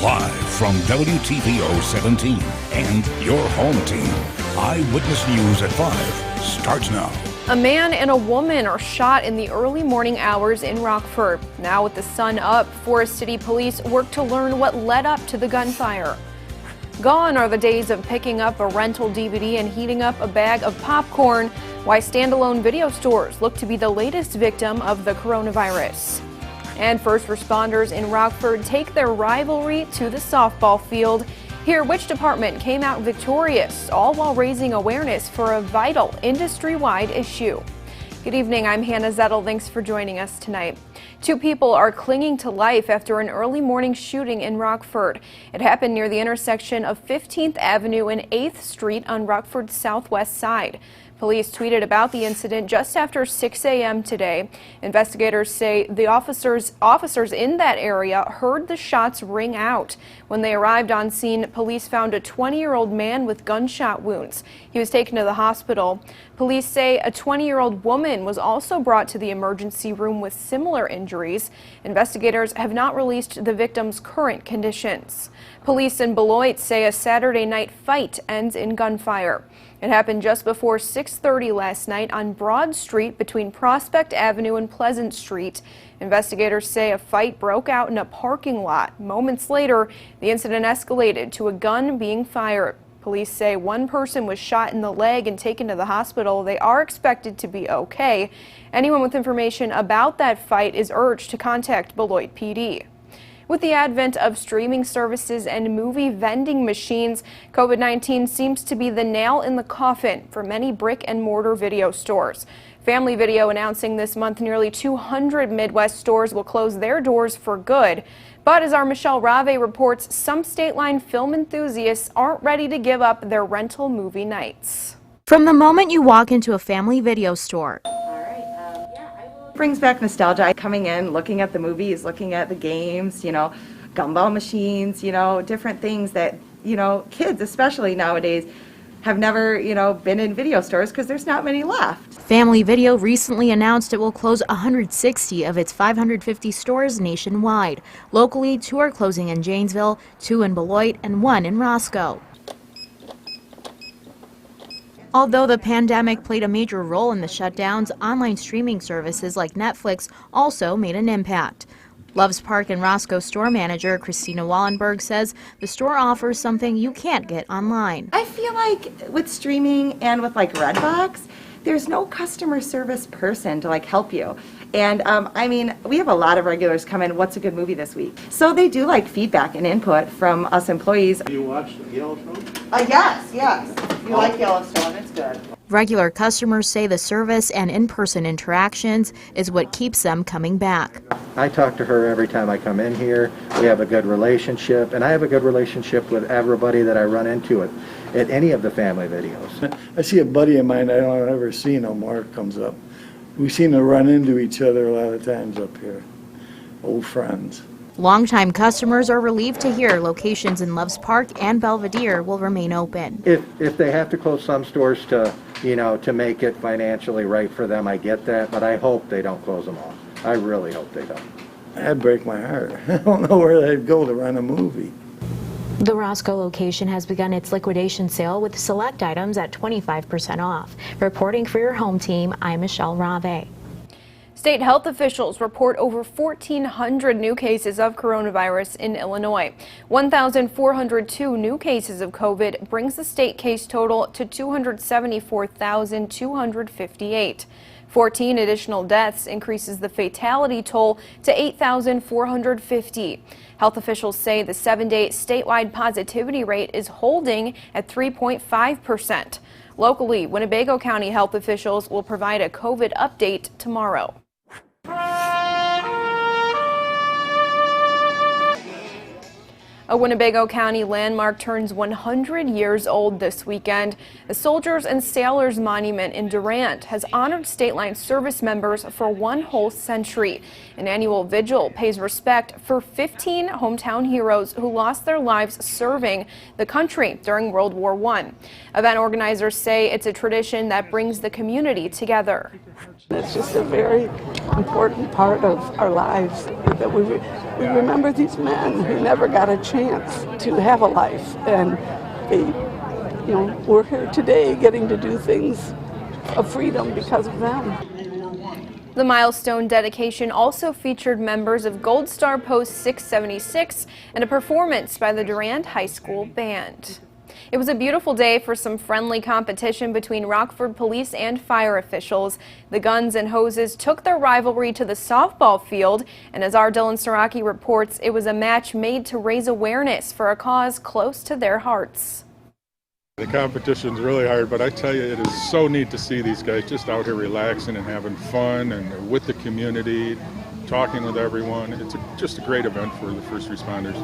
Live from WTVO 17 and your home team, Eyewitness News at 5 starts now. A man and a woman are shot in the early morning hours in Rockford. Now with the sun up, Forest City Police work to learn what led up to the gunfire. Gone are the days of picking up a rental DVD and heating up a bag of popcorn. Why standalone video stores look to be the latest victim of the coronavirus. And first responders in Rockford take their rivalry to the softball field. Hear which department came out victorious, all while raising awareness for a vital industry-wide issue. Good evening, I'm Hannah Zettl. Thanks for joining us tonight. Two people are clinging to life after an early morning shooting in Rockford. It happened near the intersection of 15th Avenue and 8th Street on Rockford's southwest side. Police tweeted about the incident just after 6 a.m. today. Investigators say the officers in that area heard the shots ring out. When they arrived on scene, police found a 20-year-old man with gunshot wounds. He was taken to the hospital. Police say a 20-year-old woman was also brought to the emergency room with similar injuries. Investigators have not released the victim's current conditions. Police in Beloit say a Saturday night fight ends in gunfire. It happened just before 6:30 last night on Broad Street between Prospect Avenue and Pleasant Street. Investigators say a fight broke out in a parking lot. Moments later, the incident escalated to a gun being fired. Police say one person was shot in the leg and taken to the hospital. They are expected to be okay. Anyone with information about that fight is urged to contact Beloit PD. With the advent of streaming services and movie vending machines, COVID-19 seems to be the nail in the coffin for many brick and mortar video stores. Family Video announcing this month nearly 200 Midwest stores will close their doors for good. But as our Michelle Rave reports, some state-line film enthusiasts aren't ready to give up their rental movie nights. From the moment you walk into a Family Video store, brings back nostalgia. Coming in, looking at the movies, looking at the games, gumball machines, different things that, kids especially nowadays have never, been in video stores because there's not many left. Family Video recently announced it will close 160 of its 550 stores nationwide. Locally, 2 are closing in Janesville, 2 in Beloit, and 1 in Roscoe. Although the pandemic played a major role in the shutdowns, online streaming services like Netflix also made an impact. Loves Park and Roscoe store manager Christina Wallenberg says the store offers something you can't get online. I feel like with streaming and with Redbox, there's no customer service person to help you. And we have a lot of regulars come in, what's a good movie this week? So they do feedback and input from us employees. Do you watch Yellowstone? Yes. If you like Yellowstone, it's good. Regular customers say the service and in-person interactions is what keeps them coming back. I talk to her every time I come in here. We have a good relationship, and I have a good relationship with everybody that I run into at any of the Family Videos. I see a buddy of mine I don't ever see no more comes up. We seem to run into each other a lot of times up here, old friends. Longtime customers are relieved to hear locations in Loves Park and Belvedere will remain open. If they have to close some stores to make it financially right for them, I get that, but I hope they don't close them all. I really hope they don't. That'd break my heart. I don't know where they'd go to rent a movie. The Roscoe location has begun its liquidation sale with select items at 25% off. Reporting for your home team, I'm Michelle Rave. State health officials report over 1,400 new cases of coronavirus in Illinois. 1,402 new cases of COVID brings the state case total to 274,258. 14 additional deaths increases the fatality toll to 8,450. Health officials say the 7-day statewide positivity rate is holding at 3.5%. Locally, Winnebago County health officials will provide a COVID update tomorrow. A Winnebago County landmark turns 100 years old this weekend. The Soldiers and Sailors Monument in Durant has honored state line service members for one whole century. An annual vigil pays respect for 15 hometown heroes who lost their lives serving the country during World War I. Event organizers say it's a tradition that brings the community together. It's just a very important part of our lives that we We remember these men who never got a chance to have a life, and they, we're here today getting to do things of freedom because of them. The milestone dedication also featured members of Gold Star Post 676 and a performance by the Durand High School Band. It was a beautiful day for some friendly competition between Rockford police and fire officials. The Guns and Hoses took their rivalry to the softball field, and as our Dylan Saraki reports, it was a match made to raise awareness for a cause close to their hearts. The competition's really hard, but I tell you, it is so neat to see these guys just out here relaxing and having fun and with the community, talking with everyone. It's just a great event for the first responders.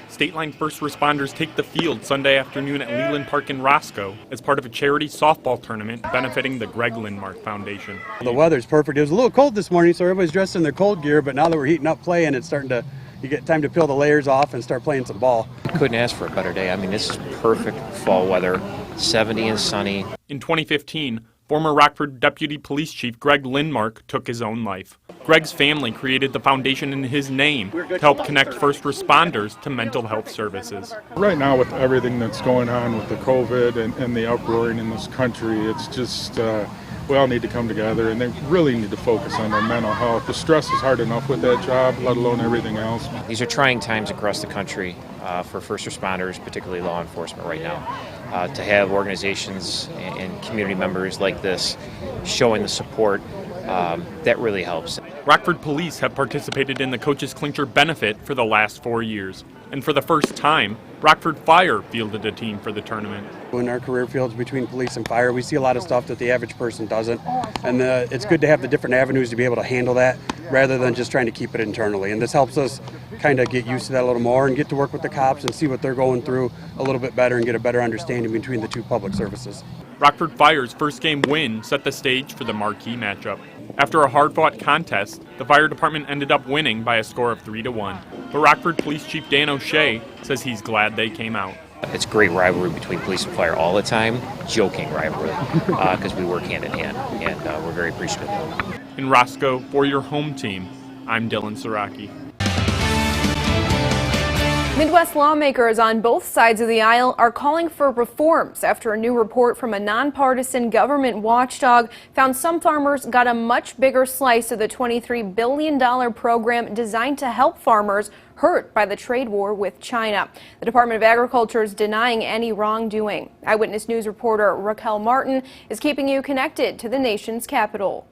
State Line first responders take the field Sunday afternoon at Leland Park in Roscoe as part of a charity softball tournament benefiting the Greg Lindmark Foundation. The weather's perfect. It was a little cold this morning, so everybody's dressed in their cold gear, but now that we're heating up playing, it's starting to, you get time to peel the layers off and start playing some ball. Couldn't ask for a better day. I mean, this is perfect fall weather, 70 and sunny. In 2015, former Rockford Deputy Police Chief Greg Lindmark took his own life. Greg's family created the foundation in his name to help connect first responders to mental health services. Right now, with everything that's going on with the COVID and the uproaring in this country, it's just, we all need to come together, and they really need to focus on their mental health. The stress is hard enough with that job, let alone everything else. These are trying times across the country for first responders, particularly law enforcement right now. To have organizations and community members like this showing the support, that really helps. Rockford Police have participated in the Coaches Clincher benefit for the last 4 years. And for the first time, Rockford Fire fielded a team for the tournament. In our career fields between police and fire, we see a lot of stuff that the average person doesn't. And it's good to have the different avenues to be able to handle that rather than just trying to keep it internally. And this helps us kind of get used to that a little more and get to work with the cops and see what they're going through a little bit better and get a better understanding between the two public services. Rockford Fire's first game win set the stage for the marquee matchup. After a hard-fought contest, the fire department ended up winning by a score of 3-1. But Rockford Police Chief Dan O'Shea says he's glad they came out. It's great rivalry between police and fire all the time, joking rivalry, because we work hand in hand, and we're very appreciative. In Roscoe, for your home team, I'm Dylan Saraki. Midwest lawmakers on both sides of the aisle are calling for reforms after a new report from a nonpartisan government watchdog found some farmers got a much bigger slice of the $23 billion program designed to help farmers hurt by the trade war with China. The Department of Agriculture is denying any wrongdoing. Eyewitness News reporter Raquel Martin is keeping you connected to the nation's capital.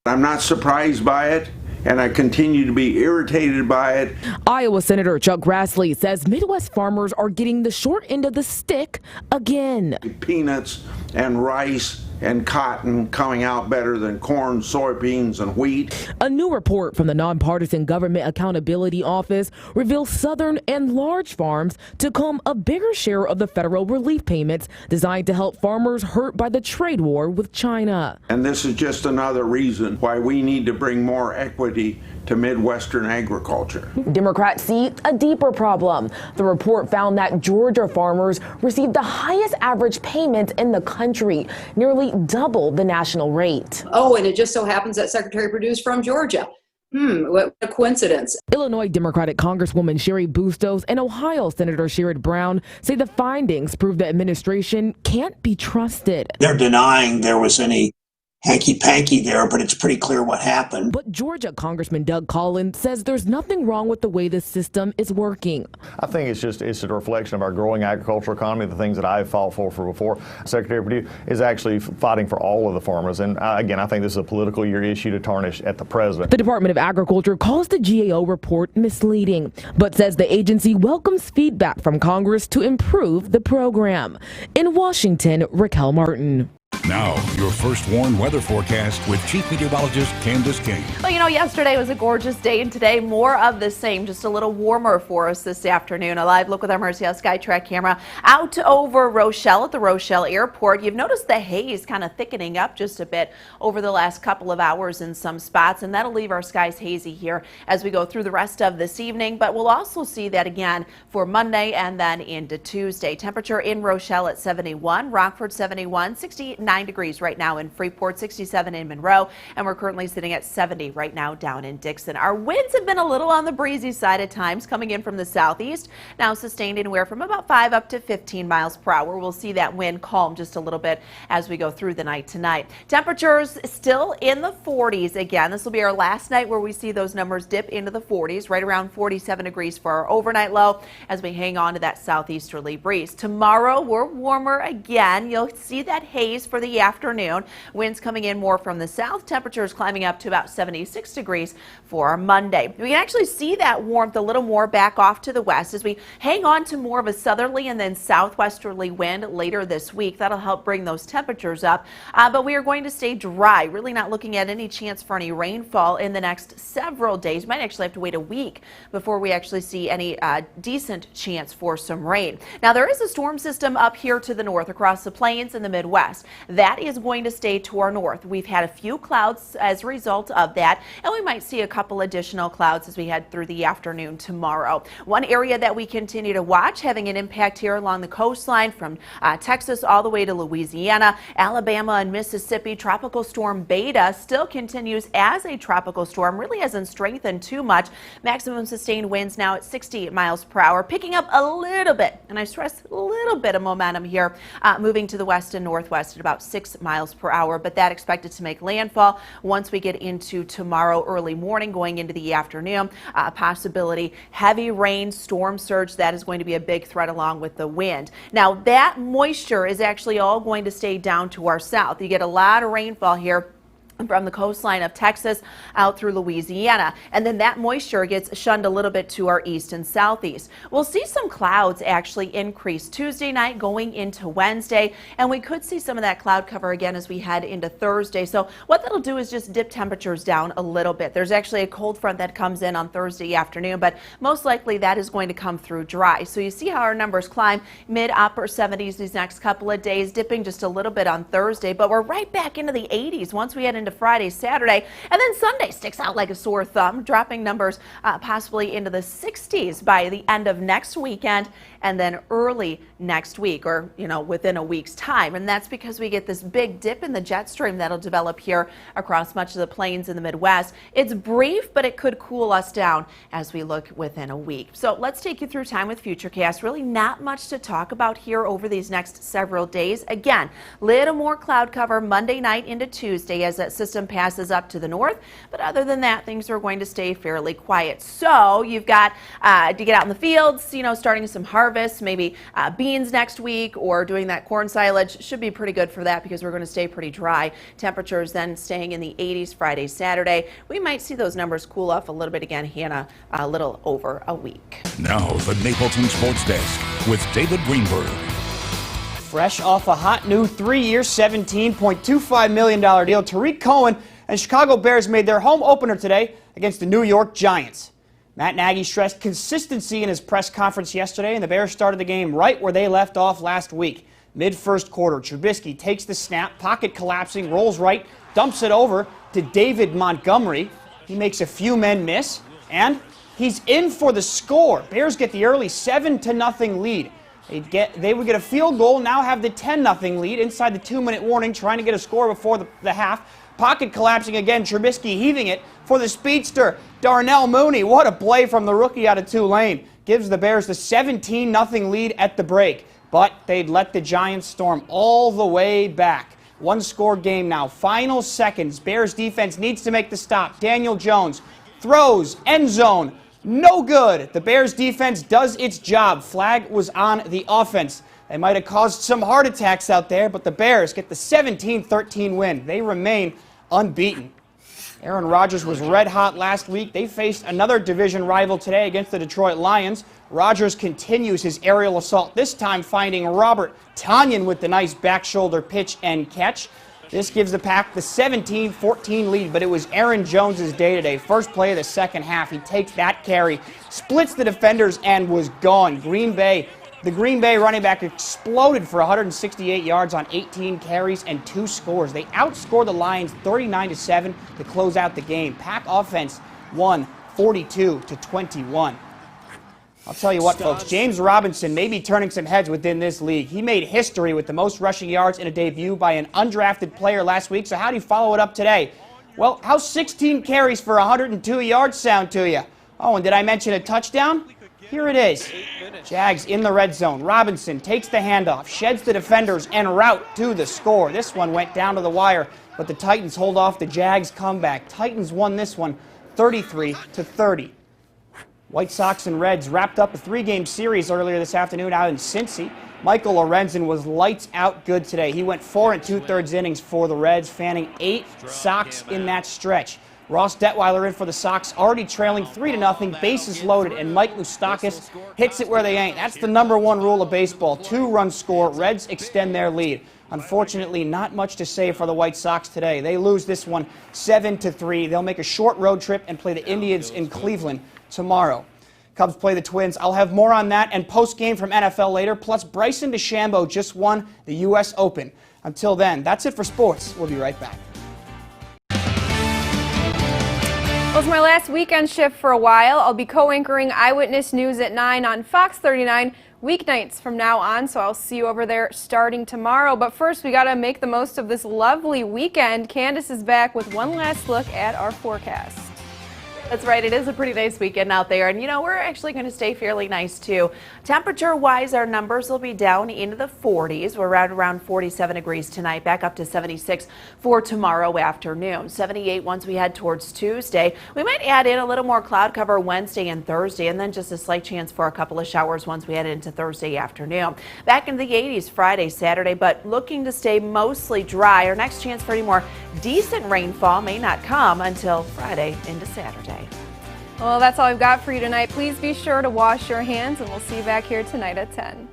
I'm not surprised by it, and I continue to be irritated by it. Iowa Senator Chuck Grassley says Midwest farmers are getting the short end of the stick again. Peanuts and rice and cotton coming out better than corn, soybeans, and wheat. A new report from the Nonpartisan Government Accountability Office reveals southern and large farms took home a bigger share of the federal relief payments designed to help farmers hurt by the trade war with China. And this is just another reason why we need to bring more equity to Midwestern agriculture. Democrats see a deeper problem. The report found that Georgia farmers received the highest average payments in the country, nearly double the national rate. Oh, and it just so happens that Secretary Perdue's from Georgia. What a coincidence. Illinois Democratic Congresswoman Sherry Bustos and Ohio Senator Sherrod Brown say the findings prove the administration can't be trusted. They're denying there was any hanky-panky there, but it's pretty clear what happened. But Georgia Congressman Doug Collins says there's nothing wrong with the way the system is working. I think it's a reflection of our growing agricultural economy, the things that I've fought for before. Secretary Perdue is actually fighting for all of the farmers. And again, I think this is a political year issue to tarnish at the president. The Department of Agriculture calls the GAO report misleading, but says the agency welcomes feedback from Congress to improve the program. In Washington, Raquel Martin. Now, your first warn weather forecast with Chief Meteorologist Candice King. Well, yesterday was a gorgeous day, and today more of the same, just a little warmer for us this afternoon. A live look with our Mercy House SkyTrack camera out over Rochelle at the Rochelle Airport. You've noticed the haze kind of thickening up just a bit over the last couple of hours in some spots, and that'll leave our skies hazy here as we go through the rest of this evening. But we'll also see that again for Monday and then into Tuesday. Temperature in Rochelle at 71, Rockford 71, 69 69 degrees right now in Freeport, 67 in Monroe, and we're currently sitting at 70 right now down in Dixon. Our winds have been a little on the breezy side at times, coming in from the southeast, now sustained anywhere from about 5 up to 15 miles per hour. We'll see that wind calm just a little bit as we go through the night tonight. Temperatures still in the 40s again. This will be our last night where we see those numbers dip into the 40s, right around 47 degrees for our overnight low as we hang on to that southeasterly breeze. Tomorrow we're warmer again. You'll see that haze for the afternoon. Winds coming in more from the south. Temperatures climbing up to about 76 degrees for our Monday. We can actually see that warmth a little more back off to the west as we hang on to more of a southerly and then southwesterly wind later this week. That'll help bring those temperatures up, but we are going to stay dry. Really not looking at any chance for any rainfall in the next several days. Might actually have to wait a week before we actually see any decent chance for some rain. Now there is a storm system up here to the north across the plains and the Midwest. That is going to stay to our north. We've had a few clouds as a result of that, and we might see a couple additional clouds as we head through the afternoon tomorrow. One area that we continue to watch having an impact here along the coastline from Texas all the way to Louisiana, Alabama and Mississippi. Tropical storm Beta still continues as a tropical storm, really hasn't strengthened too much. Maximum sustained winds now at 60 miles per hour, picking up a little bit, and I stress a little bit of momentum here, moving to the west and northwest at about 6 miles per hour, but that expected to make landfall once we get into tomorrow early morning going into the afternoon. Possibility heavy rain, storm surge, that is going to be a big threat along with the wind. Now that moisture is actually all going to stay down to our south. You get a lot of rainfall here from the coastline of Texas out through Louisiana, and then that moisture gets shunned a little bit to our east and southeast. We'll see some clouds actually increase Tuesday night going into Wednesday, and we could see some of that cloud cover again as we head into Thursday. So what that'll do is just dip temperatures down a little bit. There's actually a cold front that comes in on Thursday afternoon, but most likely that is going to come through dry. So you see how our numbers climb mid upper 70s these next couple of days, dipping just a little bit on Thursday, but we're right back into the 80s once we head into Friday, Saturday, and then Sunday sticks out like a sore thumb, dropping numbers possibly into the 60s by the end of next weekend and then early next week, or within a week's time. And that's because we get this big dip in the jet stream that'll develop here across much of the plains in the Midwest. It's brief, but it could cool us down as we look within a week. So let's take you through time with Futurecast. Really not much to talk about here over these next several days. Again, little more cloud cover Monday night into Tuesday as that system passes up to the north, but other than that, things are going to stay fairly quiet. So you've got to get out in the fields, starting some harvest, maybe beans next week, or doing that corn silage. Should be pretty good for that because we're going to stay pretty dry. Temperatures then staying in the 80s Friday, Saturday. We might see those numbers cool off a little bit again, Hannah, a little over a week. Now the Napleton Sports Desk with David Greenberg. Fresh off a hot new 3-year, $17.25 million deal, Tariq Cohen and Chicago Bears made their home opener today against the New York Giants. Matt Nagy stressed consistency in his press conference yesterday, and the Bears started the game right where they left off last week. Mid-first quarter, Trubisky takes the snap, pocket collapsing, rolls right, dumps it over to David Montgomery. He makes a few men miss, and he's in for the score. Bears get the early 7-0 lead. They would get a field goal, now have the 10-0 lead inside the 2-minute warning, trying to get a score before the half. Pocket collapsing again, Trubisky heaving it for the speedster, Darnell Mooney. What a play from the rookie out of Tulane. Gives the Bears the 17-0 lead at the break. But they'd let the Giants storm all the way back. One-score game now. Final seconds. Bears defense needs to make the stop. Daniel Jones throws, end zone. No good. The Bears defense does its job. Flag was on the offense. They might have caused some heart attacks out there, but the Bears get the 17-13 win. They remain unbeaten. Aaron Rodgers was red hot last week. They faced another division rival today against the Detroit Lions. Rodgers continues his aerial assault, this time finding Robert Tonyan with the nice back shoulder pitch and catch. This gives the Pack the 17-14 lead, but it was Aaron Jones' day today. First play of the second half, he takes that carry, splits the defenders, and was gone. The Green Bay running back exploded for 168 yards on 18 carries and 2 scores. They outscored the Lions 39-7 to close out the game. Pack offense won 42-21. I'll tell you what, folks, James Robinson may be turning some heads within this league. He made history with the most rushing yards in a debut by an undrafted player last week, so how do you follow it up today? Well, how's 16 carries for 102 yards sound to you? Oh, and did I mention a touchdown? Here it is. Jags in the red zone. Robinson takes the handoff, sheds the defenders, en route to the score. This one went down to the wire, but the Titans hold off the Jags comeback. Titans won this one 33-30. White Sox and Reds wrapped up a 3-game series earlier this afternoon out in Cincy. Michael Lorenzen was lights out good today. He went 4 2/3 innings for the Reds, fanning 8 Sox in that stretch. Ross Detweiler in for the Sox, already trailing 3-0, bases loaded, and Mike Moustakas hits it where they ain't. That's the #1 rule of baseball. 2-run score, Reds extend their lead. Unfortunately, not much to say for the White Sox today. They lose this one 7-3. They'll make a short road trip and play the Indians in Cleveland tomorrow. Cubs play the Twins. I'll have more on that and post-game from NFL later. Plus, Bryson DeChambeau just won the U.S. Open. Until then, that's it for sports. We'll be right back. Well, it's my last weekend shift for a while. I'll be co-anchoring Eyewitness News at 9 on Fox 39 weeknights from now on, so I'll see you over there starting tomorrow. But first, we got to make the most of this lovely weekend. Candice is back with one last look at our forecast. That's right. It is a pretty nice weekend out there. And, you know, we're actually going to stay fairly nice, too. Temperature-wise, our numbers will be down into the 40s. We're around 47 degrees tonight, back up to 76 for tomorrow afternoon. 78 once we head towards Tuesday. We might add in a little more cloud cover Wednesday and Thursday, and then just a slight chance for a couple of showers once we head into Thursday afternoon. Back in the 80s Friday, Saturday, but looking to stay mostly dry. Our next chance for any more decent rainfall may not come until Friday into Saturday. Well, that's all I've got for you tonight. Please be sure to wash your hands, and we'll see you back here tonight at 10.